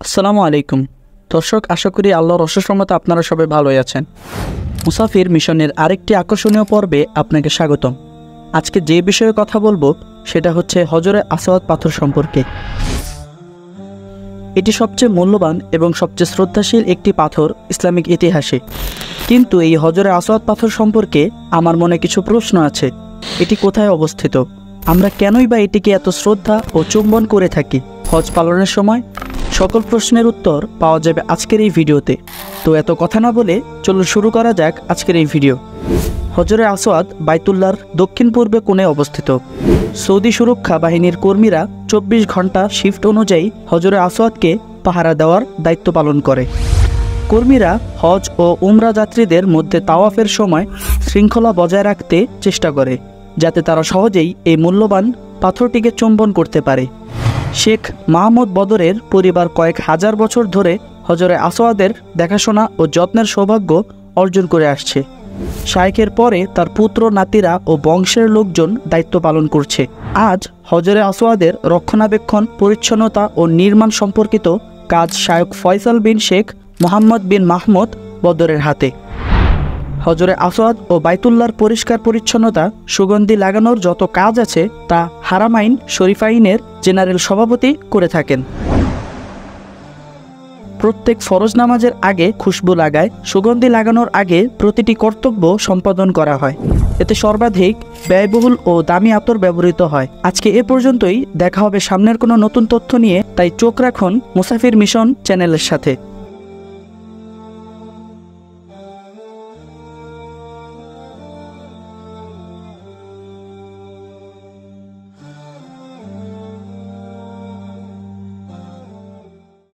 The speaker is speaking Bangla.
আসসালামু আলাইকুম দর্শক, আশা করি আল্লাহর অশেষ রহমতে আপনারা সবাই ভালোই আছেন। মুসাফির মিশনের আরেকটি আকর্ষণীয় পর্বে আপনাকে স্বাগতম। আজকে যে বিষয়ে কথা বলবো সেটা হচ্ছে হজরে আসওয়াদ পাথর সম্পর্কে। এটি সবচেয়ে মূল্যবান এবং সবচেয়ে শ্রদ্ধাশীল একটি পাথর ইসলামিক ইতিহাসে। কিন্তু এই হজরে আসওয়াদ পাথর সম্পর্কে আমার মনে কিছু প্রশ্ন আছে। এটি কোথায় অবস্থিত? আমরা কেনই বা এটিকে এত শ্রদ্ধা ও চুম্বন করে থাকি হজ পালনের সময়? সকল প্রশ্নের উত্তর পাওয়া যাবে আজকের এই ভিডিওতে। তো এত কথা না বলে চলুন শুরু করা যাক আজকের এই ভিডিও। হজরে আসওয়াদ বাইতুল্লাহর দক্ষিণ পূর্বে কোণে অবস্থিত। সৌদি সুরক্ষা বাহিনীর কর্মীরা 24 ঘন্টা শিফট অনুযায়ী হজরে আসওয়াদকে পাহারা দেওয়ার দায়িত্ব পালন করে। কর্মীরা হজ ও উমরা যাত্রীদের মধ্যে তাওয়াফের সময় শৃঙ্খলা বজায় রাখতে চেষ্টা করে, যাতে তারা সহজেই এই মূল্যবান পাথরটিকে চুম্বন করতে পারে। শেখ মাহমুদ বদরের পরিবার কয়েক হাজার বছর ধরে হজরে আসওয়াদের দেখাশোনা ও যত্নের সৌভাগ্য অর্জন করে আসছে। শায়েখের পরে তার পুত্র নাতিরা ও বংশের লোকজন দায়িত্ব পালন করছে। আজ হজরে আসওয়াদের রক্ষণাবেক্ষণ, পরিচ্ছন্নতা ও নির্মাণ সম্পর্কিত কাজ শায়খ ফয়সাল বিন শেখ মোহাম্মদ বিন মাহমুদ বদরের হাতে। হজরে আসওয়াদ ও বাইতুল্লাহর পরিষ্কার পরিচ্ছন্নতা, সুগন্ধি লাগানোর যত কাজ আছে তা হারামাইন শরীফাইনের জেনারেল সভাপতি করে থাকেন। প্রত্যেক ফরজ নামাজের আগে খুশবু লাগায়, সুগন্ধি লাগানোর আগে প্রতিটি কর্তব্য সম্পাদন করা হয়। এতে সর্বাধিক ব্যয়বহুল ও দামি আতর ব্যবহৃত হয়। আজকে এ পর্যন্তই। দেখা হবে সামনের কোনো নতুন তথ্য নিয়ে, তাই চোখ রাখুন মুসাফির মিশন চ্যানেলের সাথে।